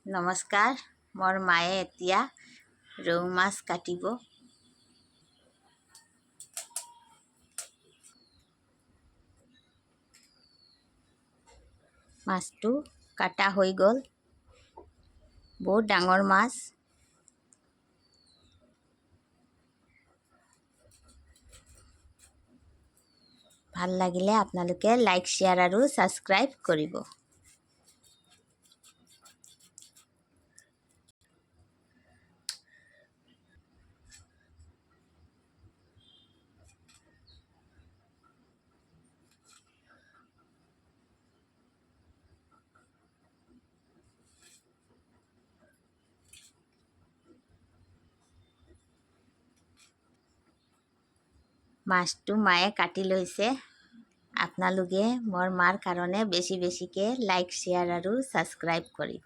নমস্কাৰ, মোৰ মায়ে এতিয়া ৰৌ মাছ কাটিব। মাছটো কাটা হৈ গ'ল। বহুত ডাঙৰ মাছ। ভাল লাগিলে আপোনালোকে লাইক, শ্বেয়াৰ আৰু ছাবস্ক্ৰাইব কৰিব। মাছটো মায়ে কাটি লৈছে। আপোনালোকে মোৰ মাৰ কাৰণে বেছিকৈ লাইক, শ্বেয়াৰ আৰু ছাবস্ক্ৰাইব কৰিব।